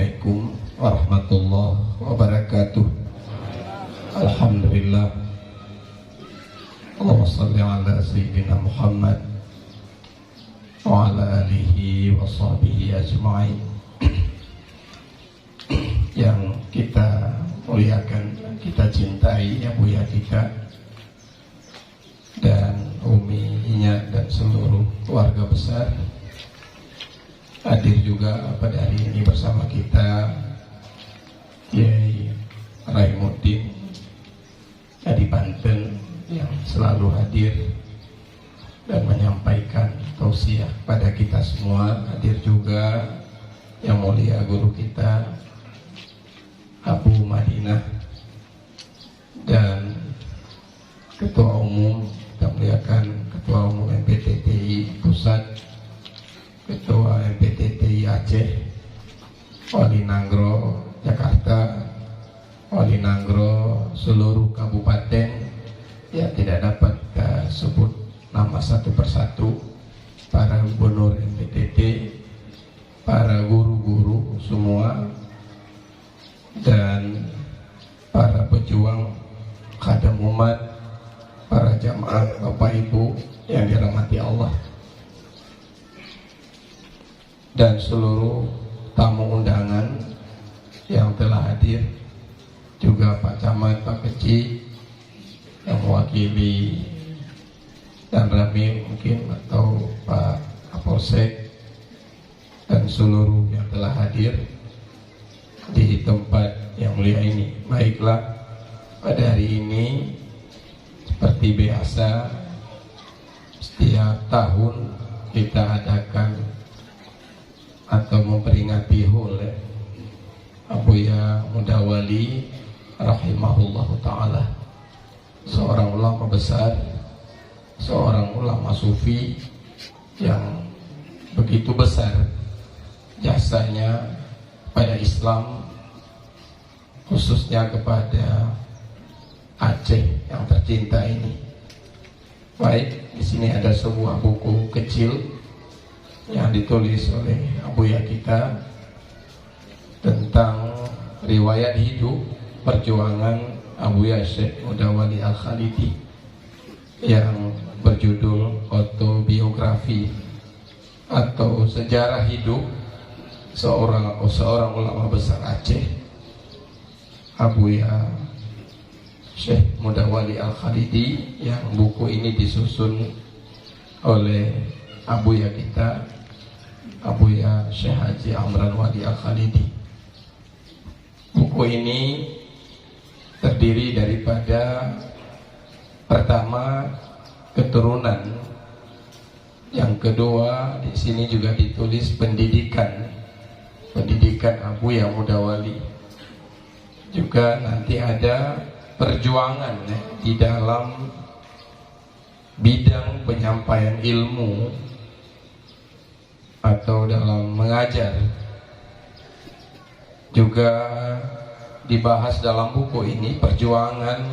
Assalamualaikum warahmatullahi wabarakatuh. Alhamdulillah. Allahumma shalli ala sayyidina Muhammad wa ala alihi wa sahbihi ajma'in. Yang kita muliakan, kita cintai ya Buya kita dan uminya dan seluruh keluarga besar. Hadir juga pada hari ini bersama kita Kiai Raimuddin dari Banten yang selalu hadir dan menyampaikan tausiah pada kita semua. Hadir juga yang mulia guru kita Abu Madinah dan Ketua Umum, kita muliakan Ketua Umum MPTTI Pusat, Ketua MPTTI Aceh, Wali Nanggro Jakarta, Wali Nanggro seluruh kabupaten yang tidak dapat kita sebut nama satu persatu, para gubernur MPTT, para guru-guru semua, dan para pejuang khadam umat, para jamaah Bapak Ibu yang dirahmati Allah, dan seluruh tamu undangan yang telah hadir, juga Pak Camat, Pak Kecil yang mewakili dan Rami mungkin, atau Pak Kapolsek, dan seluruh yang telah hadir di tempat yang mulia ini. Baiklah, pada hari ini seperti biasa setiap tahun kita adakan atau memperingati HUL Abuya Mudawali rahimahullahu ta'ala, seorang ulama besar, seorang ulama sufi yang begitu besar jasanya pada Islam, khususnya kepada Aceh yang tercinta ini. Baik, di sini ada sebuah buku kecil yang ditulis oleh Abuya kita tentang riwayat hidup perjuangan Abuya Syekh Mudawali Al-Khalidi yang berjudul autobiografi atau sejarah hidup seorang ulama besar Aceh, Abuya Syekh Mudawali Al-Khalidi, yang buku ini disusun oleh Abuya kita, Abuya Syekh Haji Amran Wali Al-Khalidi. Buku ini terdiri daripada pertama keturunan, yang kedua di sini juga ditulis pendidikan Abuya Mudawali, juga nanti ada perjuangan di dalam bidang penyampaian ilmu atau dalam mengajar, juga dibahas dalam buku ini perjuangan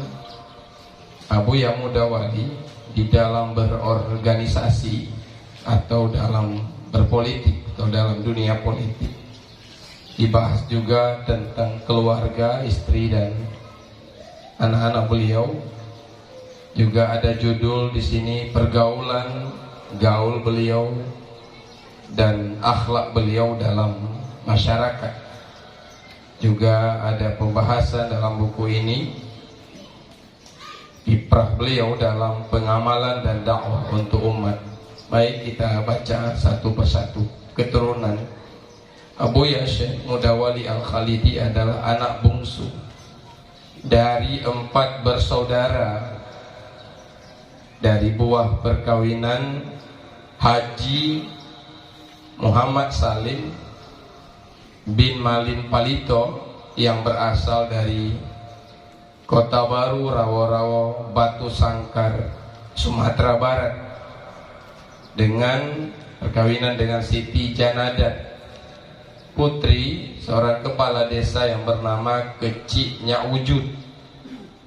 Abuya Mudawali di dalam berorganisasi atau dalam berpolitik atau dalam dunia politik. Dibahas juga tentang keluarga, istri dan anak-anak beliau. Juga ada judul di sini gaul beliau dan akhlak beliau dalam masyarakat. Juga ada pembahasan dalam buku ini kiprah beliau dalam pengamalan dan dakwah untuk umat. Baik, kita baca satu persatu. Keturunan Abuya Syekh Mudawali Al-Khalidi adalah anak bungsu dari 4 bersaudara dari buah perkawinan Haji Muhammad Salim bin Malin Palito yang berasal dari Kota Baru, Rawo-Rawo, Batu Sangkar, Sumatera Barat, dengan perkawinan dengan Siti Janadat, putri seorang kepala desa yang bernama Kecik Nyawujud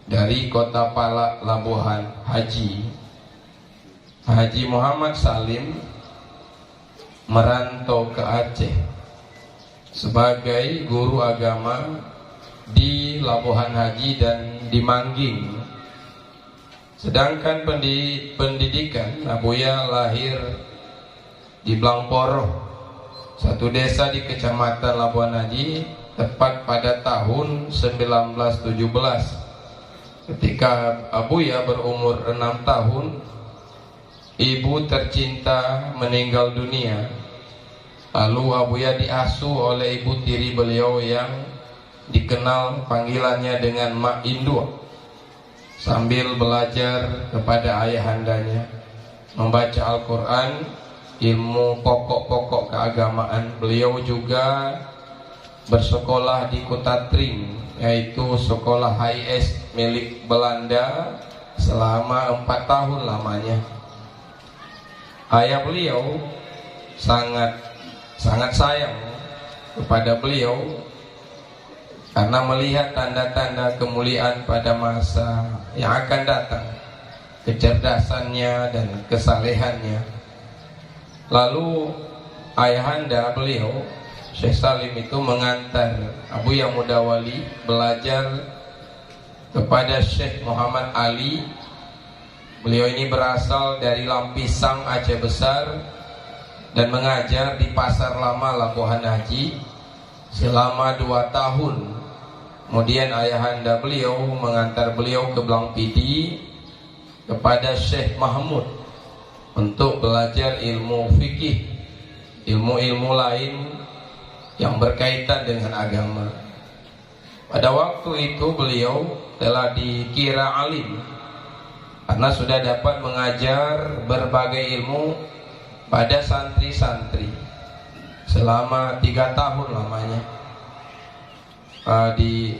dari Kota Palak, Labuhan. Haji Muhammad Salim merantau ke Aceh sebagai guru agama di Labuhan Haji dan di Mangging. Sedangkan pendidikan Abuya lahir di Blangporoh, satu desa di Kecamatan Labuhan Haji, tepat pada tahun 1917. Ketika Abuya berumur 6 tahun, ibu tercinta meninggal dunia. Lalu Abuya diasuh oleh ibu tiri beliau yang dikenal panggilannya dengan Mak Indua, sambil belajar kepada ayahandanya membaca Al-Quran, ilmu pokok-pokok keagamaan. Beliau juga bersekolah di Kota Tring, yaitu sekolah HIS milik Belanda, selama 4 tahun lamanya. Ayah beliau sangat sayang kepada beliau karena melihat tanda-tanda kemuliaan pada masa yang akan datang, kecerdasannya dan kesalehannya. Lalu ayahanda beliau, Syekh Salim, itu mengantar Abuya Mudawali belajar kepada Syekh Muhammad Ali. Beliau ini berasal dari Lampisang, Aceh Besar, dan mengajar di Pasar Lama Labuhan Haji selama 2 tahun. Kemudian ayahanda beliau mengantar beliau ke Blangpidi kepada Syekh Mahmud untuk belajar ilmu fikih, ilmu-ilmu lain yang berkaitan dengan agama. Pada waktu itu beliau telah dikira alim karena sudah dapat mengajar berbagai ilmu pada santri-santri selama 3 tahun lamanya. Di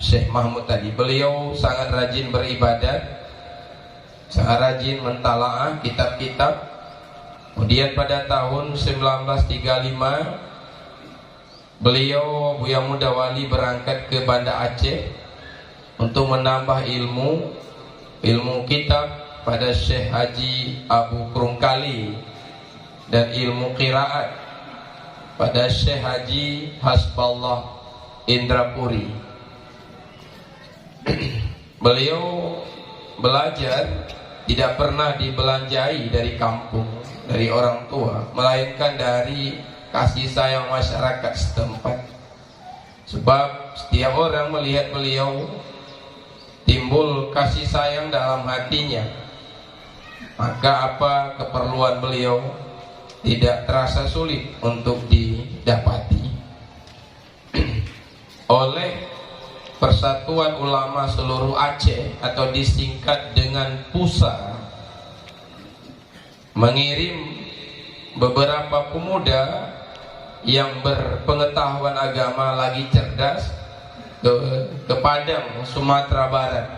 Syekh Mahmud tadi, beliau sangat rajin beribadat, sangat rajin mentalaah kitab-kitab. Kemudian pada tahun 1935 beliau Buya Mudawali berangkat ke Banda Aceh untuk menambah ilmu kitab pada Syekh Haji Abu Krungkali dan ilmu qiraat pada Syekh Haji Hasballah Indrapuri. Beliau belajar tidak pernah dibelanjai dari kampung, dari orang tua, melainkan dari kasih sayang masyarakat setempat. Sebab setiap orang melihat beliau timbul kasih sayang dalam hatinya, maka apa keperluan beliau tidak terasa sulit untuk didapati. Oleh Persatuan Ulama Seluruh Aceh atau disingkat dengan PUSA mengirim beberapa pemuda yang berpengetahuan agama lagi cerdas ke Padang, Sumatera Barat,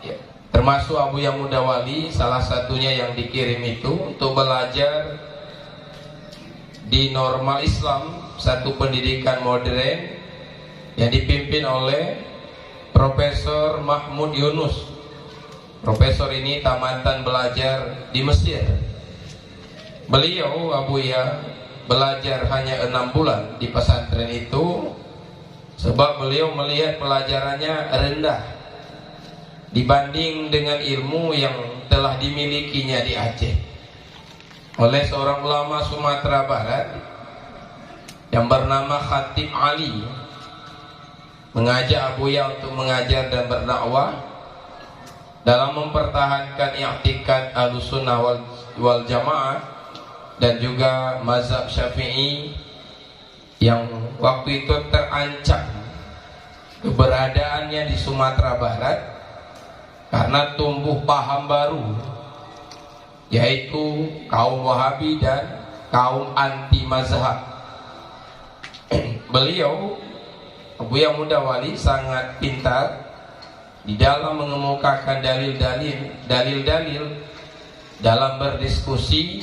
ya, termasuk Abuya Mudawali salah satunya yang dikirim itu untuk belajar di Normal Islam, satu pendidikan modern yang dipimpin oleh Profesor Mahmud Yunus. Profesor ini tamatan belajar di Mesir. Beliau Abuya belajar hanya 6 bulan di pesantren itu, sebab beliau melihat pelajarannya rendah dibanding dengan ilmu yang telah dimilikinya di Aceh oleh seorang ulama Sumatera Barat yang bernama Khatib Ali. Mengajak Abuya untuk mengajar dan berdakwah dalam mempertahankan i'tikad Ahlussunnah wal Jamaah dan juga mazhab Syafi'i yang waktu itu terancam keberadaannya di Sumatera Barat karena tumbuh paham baru, yaitu kaum Wahabi dan kaum anti mazhab. Beliau Abuya Mudawali sangat pintar di dalam mengemukakan dalil-dalil dalam berdiskusi,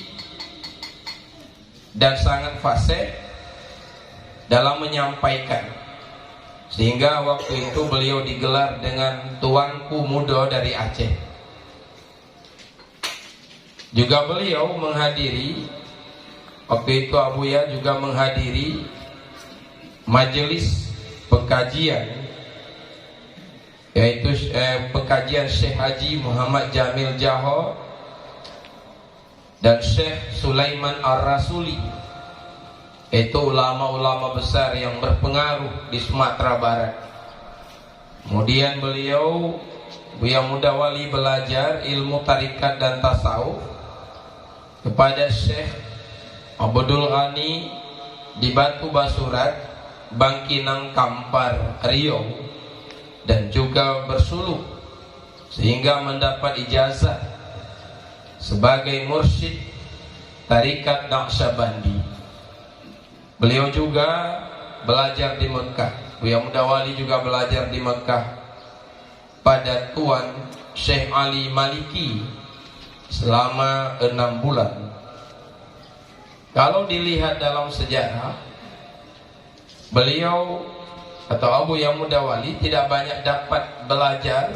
dan sangat fasih dalam menyampaikan, sehingga waktu itu beliau digelar dengan Tuanku Muda dari Aceh. Juga beliau menghadiri, waktu itu Abuya juga menghadiri majelis pengkajian, yaitu pengkajian Syekh Haji Muhammad Jamil Johor dan Syekh Sulaiman Ar-Rasuli, yaitu ulama-ulama besar yang berpengaruh di Sumatera Barat. Kemudian beliau Buya Mudawali belajar ilmu tarikat dan tasawuf kepada Syekh Abdul Ghani di Batu Basurat, Bangkinang Kampar, Riau, dan juga bersuluk sehingga mendapat ijazah sebagai mursyid tarikat Naqsyabandi. Beliau juga belajar di Mekah. Buya Mudawali juga belajar di Mekah pada Tuan Syekh Ali Maliki selama 6 bulan. Kalau dilihat dalam sejarah, beliau atau Abu Buya Mudawali tidak banyak dapat belajar,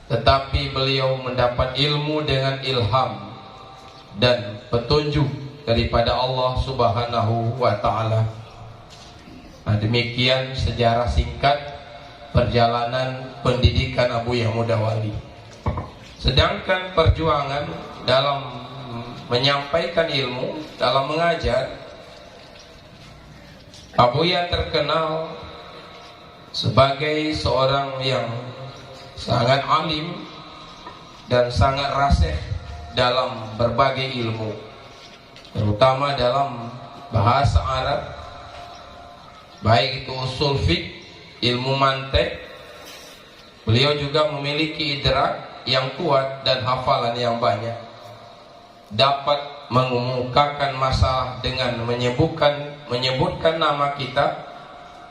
tetapi beliau mendapat ilmu dengan ilham dan petunjuk daripada Allah Subhanahu wa ta'ala. Nah, demikian sejarah singkat perjalanan pendidikan Abu Buya Mudawali. Sedangkan perjuangan dalam menyampaikan ilmu, dalam mengajar, Abu Buya terkenal sebagai seorang yang sangat alim dan sangat rasih dalam berbagai ilmu, terutama dalam bahasa Arab, baik itu usul fiqh, ilmu mantiq. Beliau juga memiliki idrak yang kuat dan hafalan yang banyak, dapat mengemukakan masalah dengan menyebutkan nama kitab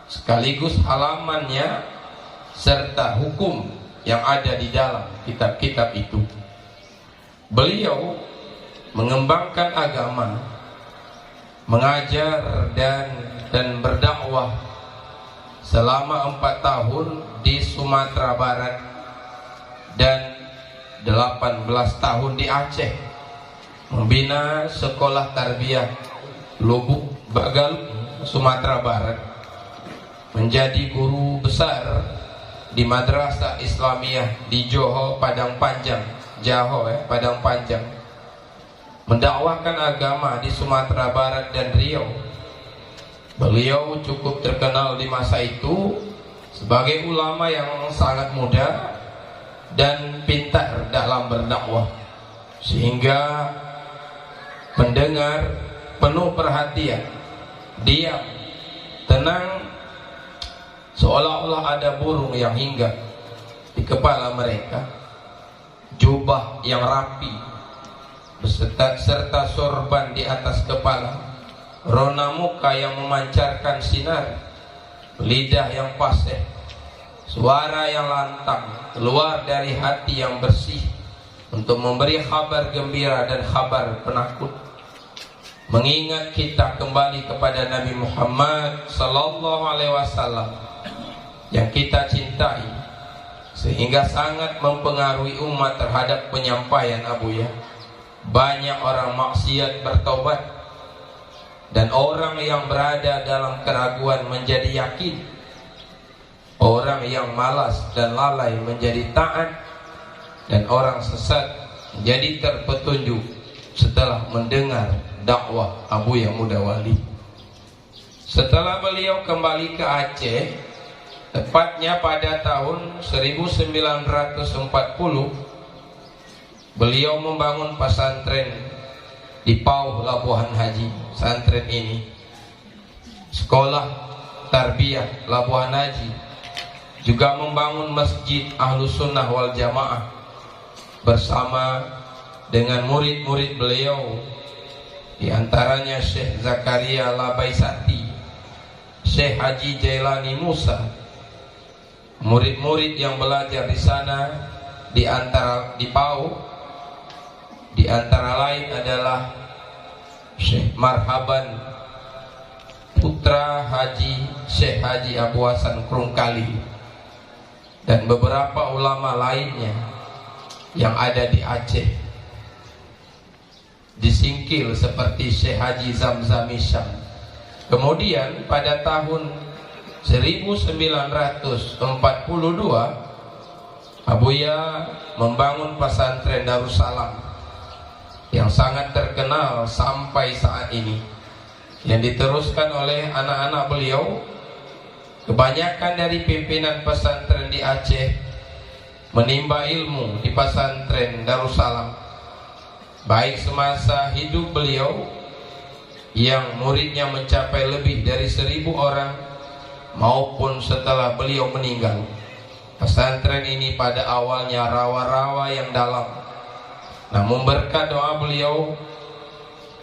sekaligus halamannya serta hukum yang ada di dalam kitab-kitab itu. Beliau mengembangkan agama, mengajar dan berdakwah selama 4 tahun di Sumatera Barat dan 18 tahun di Aceh, membina sekolah tarbiyah Lubuk Bagalu, Sumatera Barat, menjadi guru besar di Madrasah Islamiyah di Johor, Padang Panjang, Padang Panjang, mendakwahkan agama di Sumatera Barat dan Riau. Beliau cukup terkenal di masa itu sebagai ulama yang sangat muda dan pintar dalam berdakwah, sehingga pendengar penuh perhatian, diam, tenang, seolah-olah ada burung yang hinggap di kepala mereka. Jubah yang rapi serta sorban di atas kepala, rona muka yang memancarkan sinar, lidah yang fasih, suara yang lantang keluar dari hati yang bersih untuk memberi kabar gembira dan kabar penakut, mengingat kita kembali kepada Nabi Muhammad sallallahu alaihi wasallam yang kita cintai, sehingga sangat mempengaruhi umat terhadap penyampaian Abu Buya. Banyak orang maksiat bertobat dan orang yang berada dalam keraguan menjadi yakin, orang yang malas dan lalai menjadi taat, dan orang sesat menjadi terpetunjuk setelah mendengar dakwah Abu Buya Mudawali. Setelah beliau kembali ke Aceh, tepatnya pada tahun 1940, beliau membangun pesantren di Pauh, Labuhan Haji. Pesantren ini sekolah tarbiyah Labuhan Haji, juga membangun masjid Ahlus Sunnah wal Jamaah bersama dengan murid-murid beliau, di antaranya Syekh Zakaria Labaisati, Syekh Haji Jailani Musa. Murid-murid yang belajar di sana di Pauh, di antara lain adalah Syekh Marhaban, putra Syekh Haji Abu Hasan Krungkali, dan beberapa ulama lainnya yang ada di Aceh, di Singkil seperti Syekh Haji Zamzam Isyam, Kemudian pada tahun 1942 Abuya membangun pesantren Darussalam yang sangat terkenal sampai saat ini, yang diteruskan oleh anak-anak beliau. Kebanyakan dari pimpinan pesantren di Aceh menimba ilmu di pesantren Darussalam, baik semasa hidup beliau yang muridnya mencapai lebih dari 1.000 orang, maupun setelah beliau meninggal. Pesantren ini pada awalnya rawa-rawa yang dalam, namun berkat doa beliau,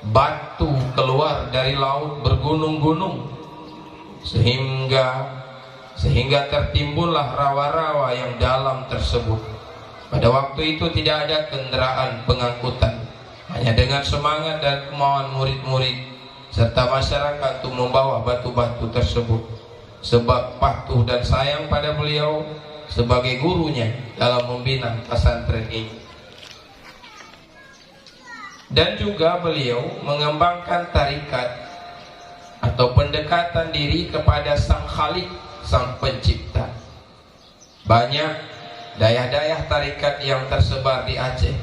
batu keluar dari laut bergunung-gunung, sehingga tertimbunlah rawa-rawa yang dalam tersebut. Pada waktu itu tidak ada kendaraan pengangkutan, hanya dengan semangat dan kemauan murid-murid serta masyarakat untuk membawa batu-batu tersebut, sebab patuh dan sayang pada beliau sebagai gurunya dalam membina pesantren ini. Dan juga beliau mengembangkan tarikat atau pendekatan diri kepada Sang Khalik, Sang Pencipta. Banyak dayah-dayah tarikat yang tersebar di Aceh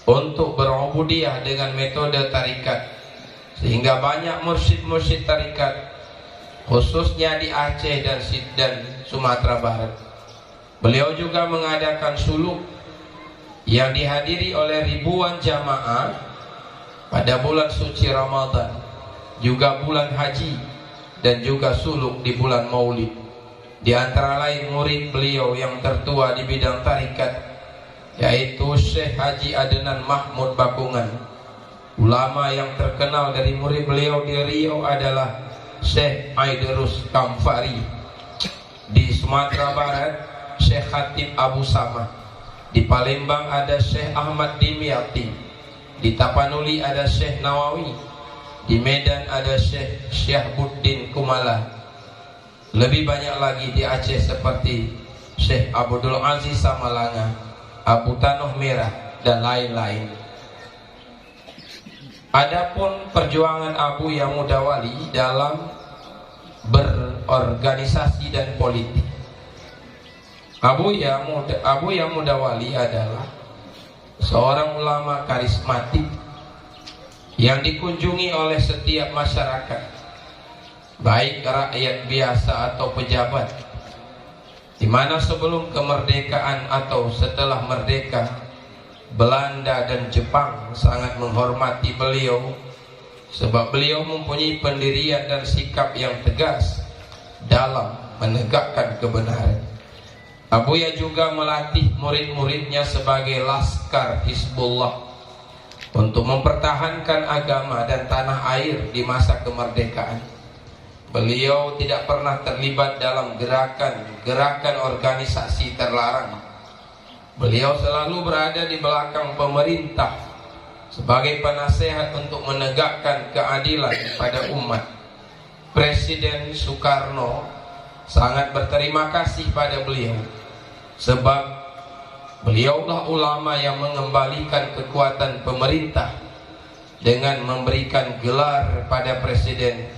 untuk berubudiyah dengan metode tarikat, sehingga banyak mursyid-mursyid tarikat khususnya di Aceh dan Sumatera Barat. Beliau juga mengadakan suluk yang dihadiri oleh ribuan jamaah pada bulan suci Ramadan, juga bulan haji, dan juga suluk di bulan Maulid. Di antara lain murid beliau yang tertua di bidang tarikat, yaitu Syekh Haji Adnan Mahmud Bakungan. Ulama yang terkenal dari murid beliau di Riau adalah Syekh Aidrus Kamfari. Di Sumatera Barat Syekh Khatib Abu Samah. Di Palembang ada Syekh Ahmad Dimyati. Di Tapanuli ada Syekh Nawawi. Di Medan ada Syekh Syahbuddin Kumala. Lebih banyak lagi di Aceh seperti Syekh Abdul Aziz Samalanga, Abu Tanoh Merah, dan lain-lain. Adapun perjuangan Abuya Mudawali dalam berorganisasi dan politik, Abuya Mudawali adalah seorang ulama karismatik yang dikunjungi oleh setiap masyarakat, baik rakyat biasa atau pejabat, di mana sebelum kemerdekaan atau setelah merdeka, Belanda dan Jepang sangat menghormati beliau, sebab beliau mempunyai pendirian dan sikap yang tegas dalam menegakkan kebenaran. Abuya juga melatih murid-muridnya sebagai laskar Hizbullah untuk mempertahankan agama dan tanah air di masa kemerdekaan. Beliau tidak pernah terlibat dalam gerakan organisasi terlarang. Beliau selalu berada di belakang pemerintah sebagai penasehat untuk menegakkan keadilan pada umat. Presiden Soekarno sangat berterima kasih pada beliau, sebab beliaulah ulama yang mengembalikan kekuatan pemerintah dengan memberikan gelar pada Presiden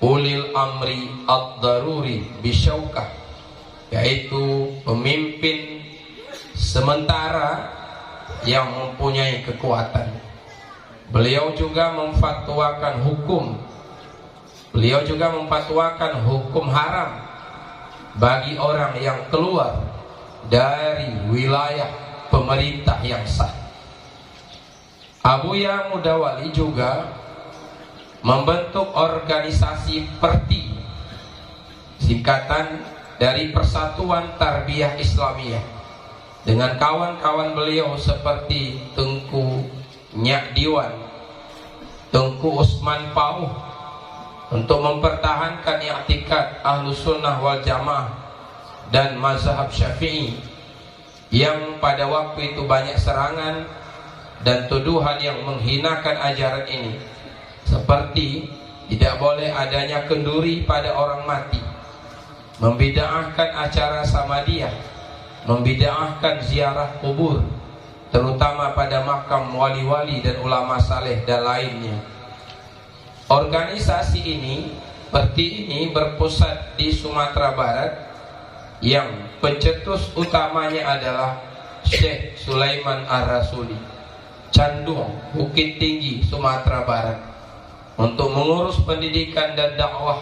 Ulil Amri Ad-Daruri Bisyaukah, yaitu pemimpin sementara yang mempunyai kekuatan. Beliau juga memfatwakan hukum haram bagi orang yang keluar dari wilayah pemerintah yang sah. Abuya Mudawali juga membentuk organisasi PERTI, singkatan dari Persatuan Tarbiyah Islamiyah, dengan kawan-kawan beliau seperti Tengku Nyak Diwan, Tengku Usman Pauh, untuk mempertahankan i'tikad Ahlus Sunnah wal Jamaah dan mazhab Syafi'i, yang pada waktu itu banyak serangan dan tuduhan yang menghinakan ajaran ini, seperti tidak boleh adanya kenduri pada orang mati, membid'ahkan acara samadiyah, membid'ahkan ziarah kubur, terutama pada makam wali-wali dan ulama saleh dan lainnya. Organisasi ini seperti ini berpusat di Sumatera Barat, yang pencetus utamanya adalah Syekh Sulaiman Ar-Rasuli, Candung, Bukit Tinggi, Sumatera Barat, untuk mengurus pendidikan dan dakwah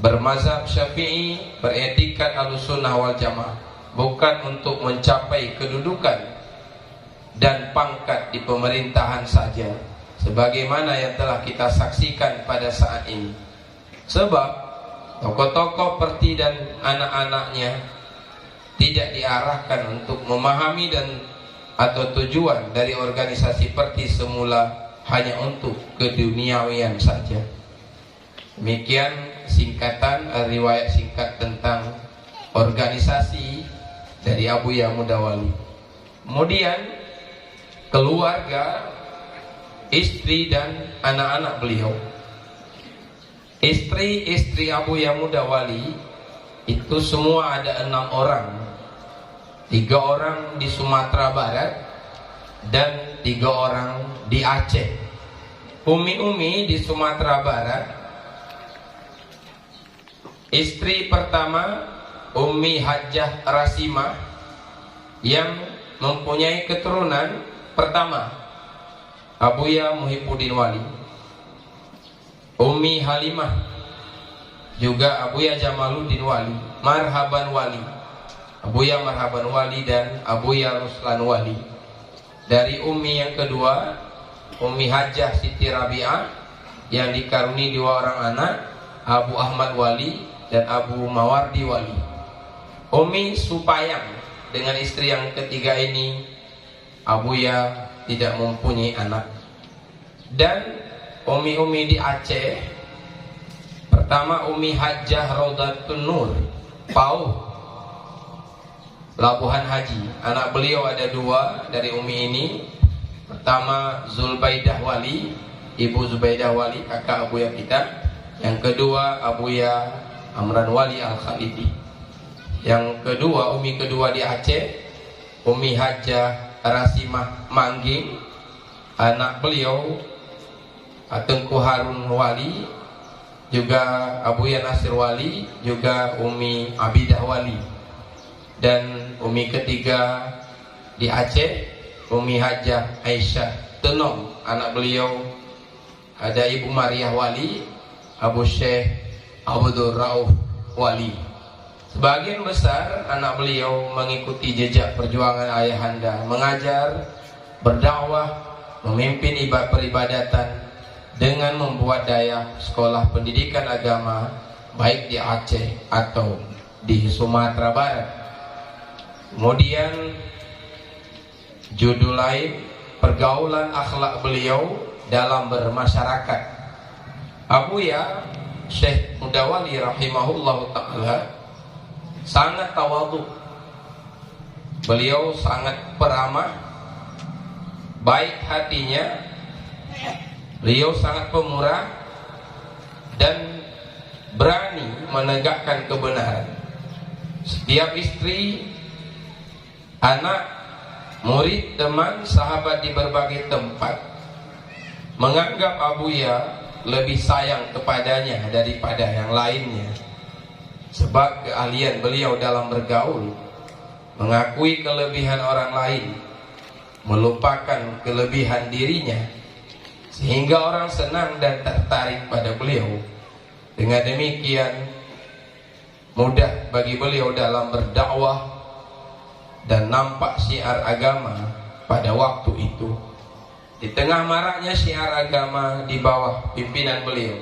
bermazhab Syafi'i, beretikat Ahlussunnah wal Jamaah, bukan untuk mencapai kedudukan dan pangkat di pemerintahan saja, sebagaimana yang telah kita saksikan pada saat ini. Sebab tokoh-tokoh Perti dan anak-anaknya tidak diarahkan untuk memahami dan atau tujuan dari organisasi Perti semula hanya untuk keduniawian saja. Demikian singkatan riwayat singkat tentang organisasi dari Abuya Mudawali. Kemudian keluarga, istri dan anak-anak beliau. Istri-istri Abuya Mudawali itu semua ada 6 orang. 3 orang di Sumatera Barat dan 3 orang di Aceh. Umi-umi di Sumatera Barat. Istri pertama Umi Hajjah Rasimah, yang mempunyai keturunan pertama Abuya Muhyiddin Wali. Umi Halimah juga Abuya Jamaluddin Wali, Marhaban Wali, Abuya Marhaban Wali dan Abuya Ruslan Wali. Dari Umi yang kedua, Umi Hajjah Siti Rabi'ah, yang dikaruni 2 orang anak, Abu Ahmad Wali dan Abu Mawardi Wali. Umi Supayang dengan istri yang ketiga ini, Abuya tidak mempunyai anak. Dan umi-umi di Aceh, pertama Umi Hajjah Rodatun Nur, Pauh, Labuhan Haji. Anak beliau ada 2 dari umi ini. Pertama Zulbaidah Wali, Ibu Zubaidah Wali, kakak Abuya kita. Yang kedua Abuya Amran Wali Al-Khalidi. Yang kedua, umi kedua di Aceh, Umi Hajjah Rasimah Mangging. Anak beliau Tengku Harun Wali, juga Abuya Nasir Wali, juga Umi Abidah Wali. Dan umi ketiga di Aceh, Umi Hajjah Aisyah Tenom. Anak beliau ada Ibu Mariah Wali, Abu Syekh Abdul Rauf Wali. Sebagian besar anak beliau mengikuti jejak perjuangan ayahanda, mengajar, berdakwah, memimpin peribadatan dengan membuat daya sekolah pendidikan agama baik di Aceh atau di Sumatera Barat. Kemudian judul lain, pergaulan akhlak beliau dalam bermasyarakat. Abuya Syekh Mudawali rahimahullah ta'ala sangat tawadhu. Beliau sangat peramah, baik hatinya. Beliau sangat pemurah dan berani menegakkan kebenaran. Setiap istri, anak, murid, teman, sahabat di berbagai tempat menganggap Abuya lebih sayang kepadanya daripada yang lainnya, sebab keahlian beliau dalam bergaul, mengakui kelebihan orang lain, melupakan kelebihan dirinya, sehingga orang senang dan tertarik pada beliau. Dengan demikian mudah bagi beliau dalam berdakwah dan nampak syiar agama pada waktu itu. Di tengah maraknya syiar agama di bawah pimpinan beliau,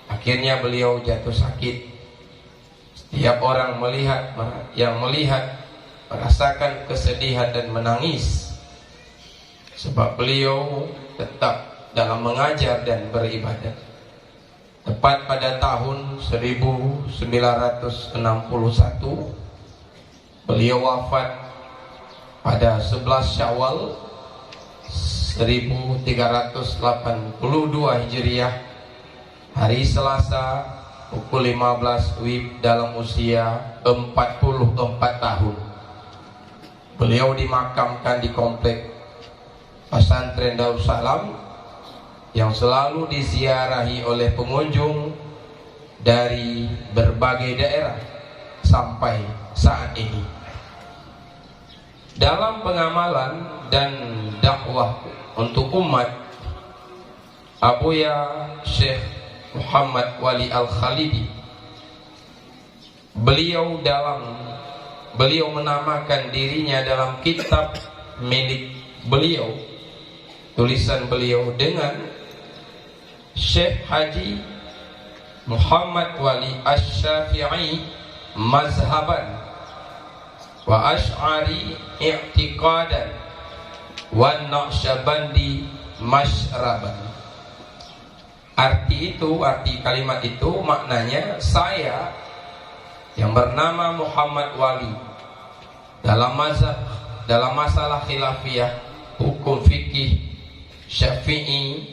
akhirnya beliau jatuh sakit. Setiap orang yang melihat merasakan kesedihan dan menangis, sebab beliau tetap dalam mengajar dan beribadah. Tepat pada tahun 1961 beliau wafat pada 11 Syawal 1382 Hijriah, hari Selasa, pukul 15 WIB, dalam usia 44 tahun. Beliau dimakamkan di komplek Pesantren Darussalam yang selalu diziarahi oleh pengunjung dari berbagai daerah sampai saat ini. Dalam pengamalan dan dakwah untuk umat, Abuya Syekh Muhammad Wali Al-Khalidi, beliau menamakan dirinya dalam kitab milik beliau, tulisan beliau, dengan Syekh Haji Muhammad Wali Asy-Syafi'i mazhaban wa Asy'ari i'tiqadan wa Naqsyabandi masyraban. Arti kalimat itu maknanya, saya yang bernama Muhammad Wali dalam masalah khilafiyah, hukum fikih Syafi'i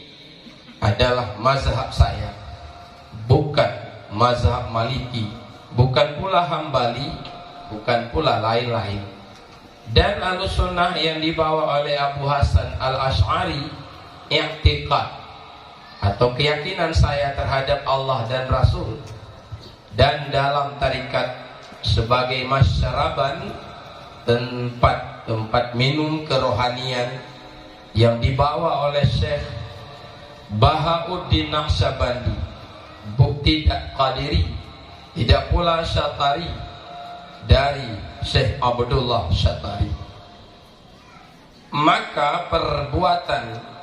adalah mazhab saya, bukan mazhab Maliki, bukan pula Hambali, bukan pula lain-lain. Dan Ahlussunnah yang dibawa oleh Abu Hasan Al-Asy'ari, i'tiqad atau keyakinan saya terhadap Allah dan Rasul, dan dalam tarikat sebagai masyaraban, tempat minum kerohanian yang dibawa oleh Syekh Bahauddin Naqsyabandi, tidak Qadiri, tidak pula Syatari, dari Syekh Abdullah Syatari. Maka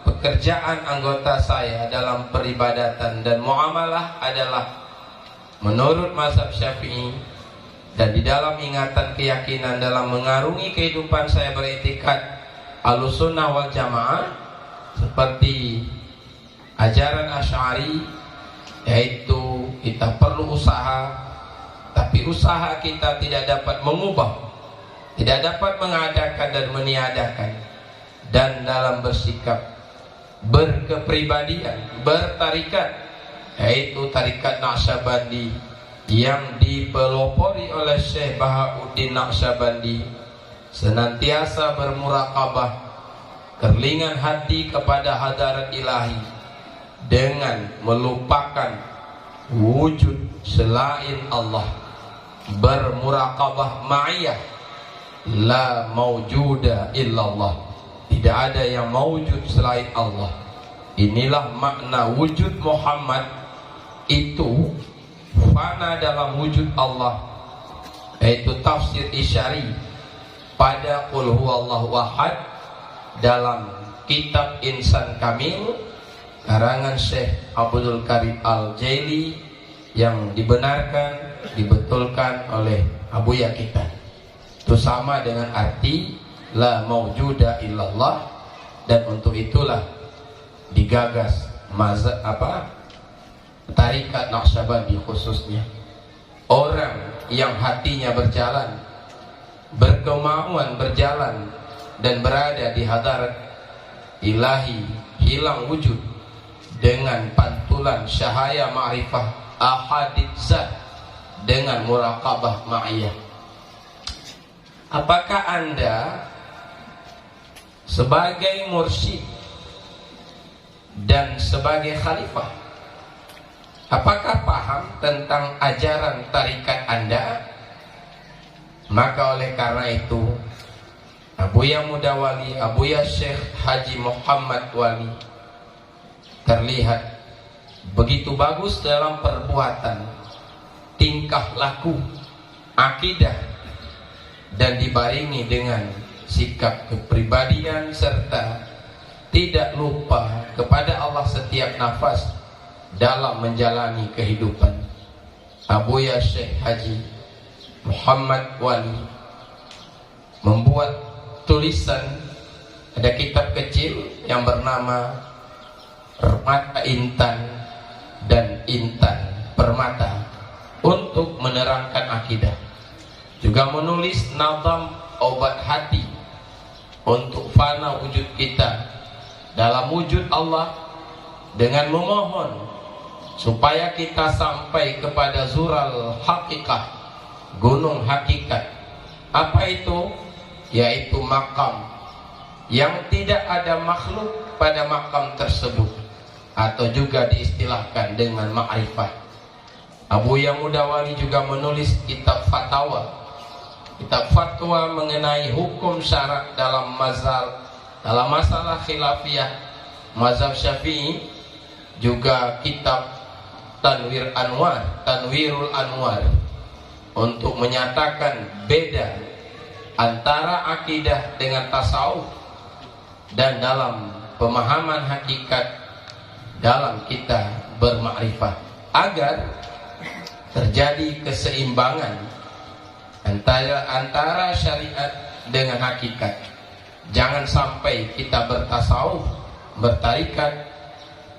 pekerjaan anggota saya dalam peribadatan dan muamalah adalah menurut mazhab Syafi'i, dan di dalam ingatan keyakinan dalam mengarungi kehidupan saya beriktikad Ahlussunnah wal Jamaah seperti ajaran Asy'ari, yaitu kita perlu usaha, tapi usaha kita tidak dapat mengubah, tidak dapat mengadakan dan meniadakan. Dan dalam bersikap berkepribadian, bertarikat, yaitu tarikat Naqsyabandi yang dipelopori oleh Syekh Bahauddin Naqsyabandi, senantiasa bermuraqabah, kerlingan hati kepada hadarat ilahi dengan melupakan wujud selain Allah, bermuraqabah ma'iyah, la maujuda illallah, tidak ada yang maujud selain Allah. Inilah makna wujud Muhammad, itu fana dalam wujud Allah, yaitu tafsir isyari pada qul huwallahu ahad dalam kitab Insan Kamil karangan Syekh Abdul Karim Al-Jaili, yang dibenarkan, dibetulkan oleh Abuya kita. Itu sama dengan arti la maujuda illallah, dan untuk itulah digagas tarikat Naqsyabandi khususnya. Orang yang hatinya berjalan, berkemauan berjalan dan berada di hadarat ilahi, hilang wujud dengan pantulan syahaya ma'rifah ahadid zat dengan muraqabah ma'iyah. Apakah Anda sebagai mursyid dan sebagai khalifah, apakah paham tentang ajaran tarikat Anda? Maka oleh karena itu, Abuya Mudawali, Abuya Syekh Haji Muhammad Wali terlihat begitu bagus dalam perbuatan, tingkah laku, akidah, dan dibarengi dengan sikap kepribadian serta tidak lupa kepada Allah setiap nafas dalam menjalani kehidupan. Abuya Syekh Haji Muhammad Wali membuat tulisan, ada kitab kecil yang bernama Permata Intan dan Intan Permata untuk menerangkan akidah. Juga menulis nazam obat hati untuk fana wujud kita dalam wujud Allah, dengan memohon supaya kita sampai kepada Zural Hakikah, gunung hakikat. Apa itu? Yaitu makam yang tidak ada makhluk pada makam tersebut, atau juga diistilahkan dengan ma'rifat. Abu Buya Mudawali juga menulis kitab fatwa mengenai hukum syarak dalam masalah khilafiyah mazhab Syafi'i, juga kitab Tanwirul Anwar untuk menyatakan beda antara akidah dengan tasawuf dan dalam pemahaman hakikat dalam kita bermakrifat, agar terjadi keseimbangan antara syariat dengan hakikat. Jangan sampai kita bertasawuf, bertarikat,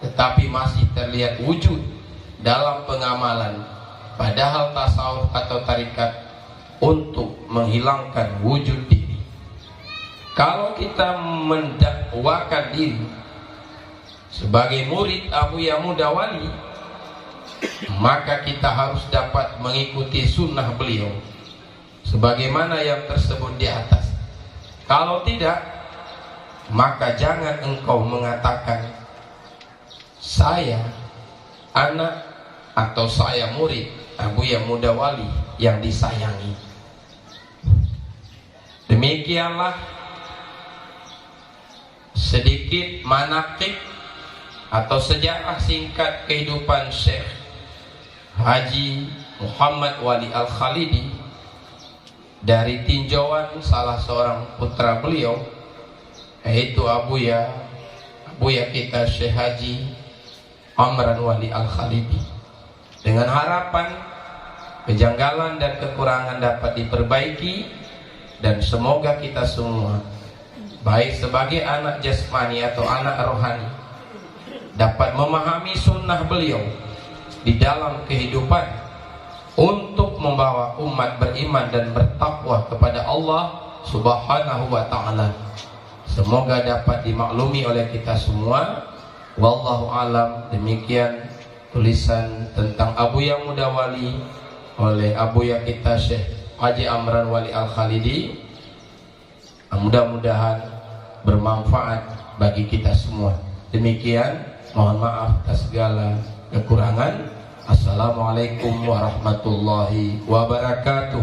tetapi masih terlihat wujud dalam pengamalan, padahal tasawuf atau tarikat untuk menghilangkan wujud diri. Kalau kita mendakwakan diri sebagai murid Abu Buya Mudawali, maka kita harus dapat mengikuti sunnah beliau sebagaimana yang tersebut di atas. Kalau tidak, maka jangan engkau mengatakan saya anak atau saya murid Abu Buya Mudawali yang disayangi. Demikianlah sedikit manaqib atau sejarah singkat kehidupan Syekh Haji Muhammad Wali Al-Khalidi dari tinjauan salah seorang putra beliau, yaitu Abu Buya kita Syekh Haji Amran Wali Al-Khalidi, dengan harapan kejanggalan dan kekurangan dapat diperbaiki, dan semoga kita semua, baik sebagai anak jasmani atau anak rohani, dapat memahami sunnah beliau di dalam kehidupan untuk membawa umat beriman dan bertakwa kepada Allah Subhanahu wa ta'ala. Semoga dapat dimaklumi oleh kita semua. Wallahu alam. Demikian tulisan tentang Abu Buya Mudawali oleh Abu Buya kita Syekh Haji Amran Wali Al-Khalidi. Mudah-mudahan bermanfaat bagi kita semua. Demikian, mohon maaf atas segala kekurangan. Assalamualaikum warahmatullahi wabarakatuh.